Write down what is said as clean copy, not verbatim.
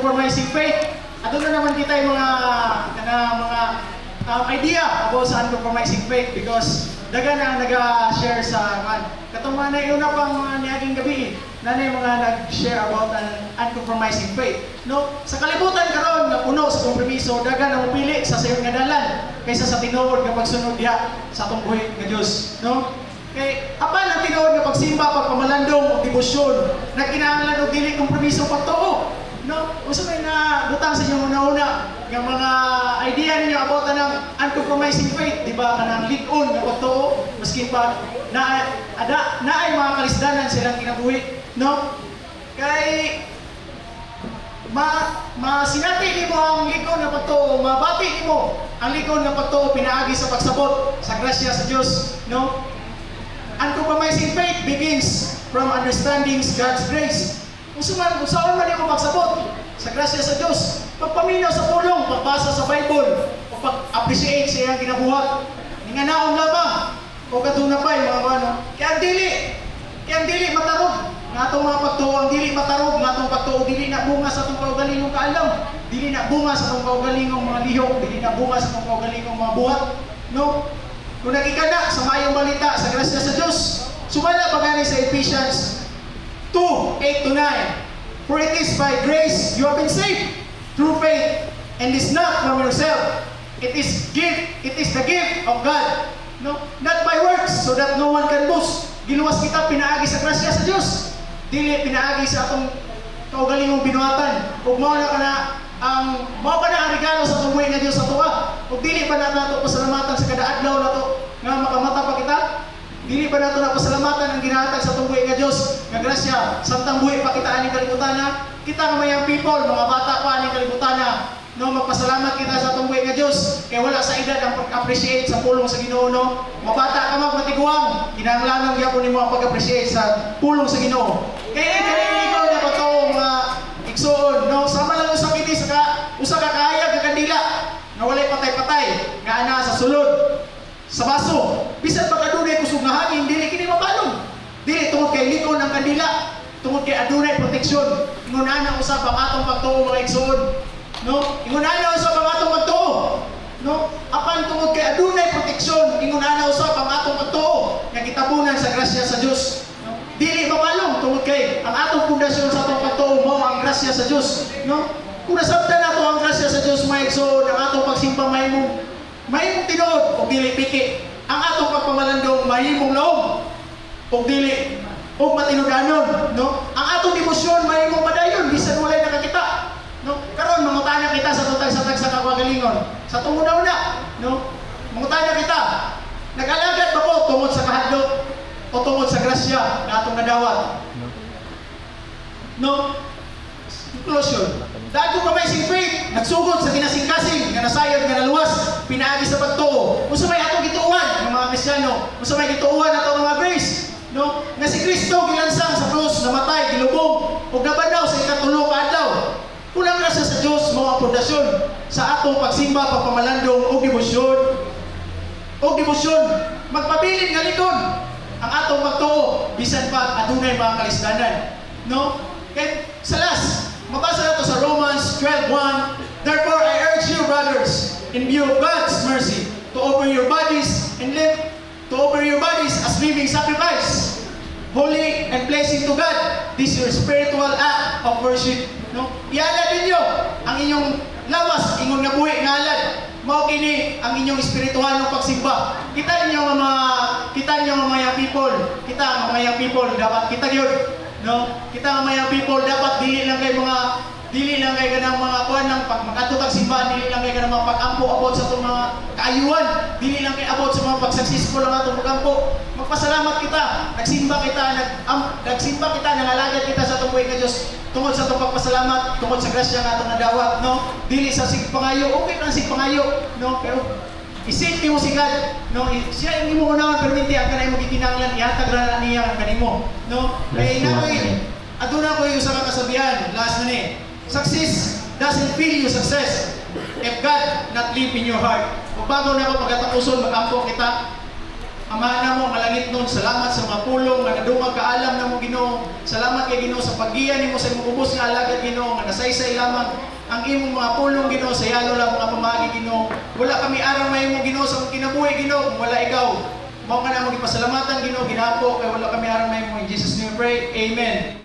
uncompromising faith. Ato na naman kita yung mga idea about sa uncompromising faith because daga na nag-share sa katong mga naiuna pang mga niaging gabi na yung mga nag-share about an uncompromising faith. No? Sa kalibutan karon nga puno sa kompromiso, daga na mupili sa sayon nga dalan kaysa sa tinuod nga pagsunod diha sa atong buhi nga Dios. No? Kay apan ang tinuod nga pagsimba, pagpamalandong o debosyon na kinahanglan og dili kompromiso pagtuo. No, usa may na butang sa inyo una-una yung mga idea ninyo about anang uncompromising faith, di ba? Kanang lig-on nga pagtuo, maski pa na ay mga kalisdanan silang kinabuhi, no? Kay sinati nimo ang lig-on nga pagtuo, mabati nimo ang lig-on nga pagtuo pinaagi sa pagsabot sa grasya sa Dios, no? Uncompromising faith begins from understanding God's grace. Kung saan man yung magsabot sa grasya sa Diyos, pagpaminaw sa pulong, pagbasa sa Bible, o pag-appreciate sa iyang ginabuhat, nga naon lamang, o katunapay, mga ano. Kaya ang dili matarog, nga itong mga pagtuo, ang dili matarog, nga itong pagtuo, dili na bunga sa itong kaugalingong kaalam, dili na bunga sa itong kaugalingong mga lihok, dili na bunga sa itong kaugalingong mga buhat, no? Kung nagikana sa mayong balita sa grasya sa Diyos, sumala pagani sa Ephesians 2:8-9. For it is by grace you have been saved through faith, and is not from yourself. It is the gift of God. No, not by works, so that no one can boast. Giluwas kita pinaagi sa grasya sa Dios. Dili pinaagi sa atong kaugalingong binuhatan. Ug mao na ang regalo sa tubuhi nga Dios sa tuwa. Ug dili pa nato pasalamatan sa kada adlaw nato nga makamata pa kita. Dili ba nato na pasalamatan ang ginahatag sa itong buhay nga Diyos, nga grasya, samtang buhay pa kita aning kalibutana, kita nga mayang people, mga bata pa aning kalibutana, no, magpasalamat kita sa itong buhay nga Diyos, kaya wala sa edad ang pag-appreciate sa pulong sa Ginoo, no? Mabata ka magmatiguang, kinahanglan gyapon nimo ang pag-appreciate sa pulong sa Ginoo. Kaya kanini ko na pato mga igsoon, no? Sama lang usa kini usa ka kaayag nga kandila, na walay patay-patay, nga ana sa sulod. Sa baso, bisan pag-adunay kusog nga hangin, dili kini mabalong. Dili tungod kay likon ang kandila, tungod kay adunay proteksyon. Ingunana usab ang atong pagtuo mga igsoon. No? Ingunana usab ang atong pagtuo. No? Apan tungod kay adunay proteksyon, ingunana usab ang atong pagtuo nga gitabunan sa grasya sa Dios. No? Dili mabalong tungod kay ang atong pundasyon sa atong pagtuo mao ang grasya sa Dios. No? Kung nasabtan nato ang grasya sa Dios mga igsoon, ang atong pagsimba mahimong tinuod o dili piki. Ang atong pagpamalandong mahimong laom o dili o matinudanon, no? Ang atong demosyon mahimong padayon bisan walay nakakita, no? Karon mangutana kita sa tutag sa kagalingon. Sa tunguna-una, no? Mangutana kita. Nag-alagad ba ko tungod sa kahadlok o tungod sa grasya na atong nadawat? No? Conclusion. Dago ka may sing faith, nagsugod sa kinasing-kasing, nga nasayod, nga naluwas, pinaagi sa pagtuo. Kung may atong gituuan, ng mga Kristyano, kung may gituuan ato mga grace, no? Nga si Kristo gilansang sa krus, namatay, gilubog, ug nabanaw sa ikatulo ka adlaw. Kulang na sa Dios mo ang pundasyon sa atong pagsimba, pagpamalandong, ug debosyon. Magpabilin nga likod ang atong pagtuo, bisan pa adunay mga kalisdanan. No? Kaya sa last, mabasa na ito sa Romans 12:1. Therefore, I urge you, brothers, in view of God's mercy, to offer your bodies as living sacrifice, holy and pleasing to God. This is your spiritual act of worship. No? Ialad ninyo ang inyong lawas, inyong nabuhi nga alad. Mao kini ang inyong espiritualong pagsimba. Kita ninyo mga people, dapat kita gyud. No, kita nga mayang people dapat dili lang kay kanang mga kuan ng pagmakatutag simbahan, dili lang kay kanang mga pag-ampo abot sa itong mga kaayuan, dili lang kay abot sa mga pag-successful lang atong pag-ampo. Magpasalamat kita, nagsimba kita, nangalagad kita sa itong buhay nga Diyos tungod sa itong pagpasalamat, tungod sa grasya nga atong nadawat, no? Dili sa sigpangayo, okay lang sigpangayo, no? Pero isipin mo si God, no? Siya hindi mo unawan perminti ang kanay mo gikinanglan, ihatag ra niya ang kanimo, no? Kaya aduna ko yung sa kasabihan, last na ni. Success doesn't feel you success if God not live in your heart. Kung bago na ako pagkatapuson, mag-ampo kita, Amahan na mo, malangit nun, salamat sa mga pulong, nga nadungag kaalam na mo Ginoo. Salamat kay Ginoo sa paggiyan nimo sa imong ubos nga alagad Ginoo, nga nasaysay lamang ang imong mga pulong Ginoo sa yalo lang mga pamagi Ginoo. Wala kami arang mahimo Ginoo sa imong kinabuhi Ginoo kung wala ikaw. Mao nga na mo gipasalamatan Ginoo, ginapo kay wala kami arang mahimo. In Jesus name we pray. Amen.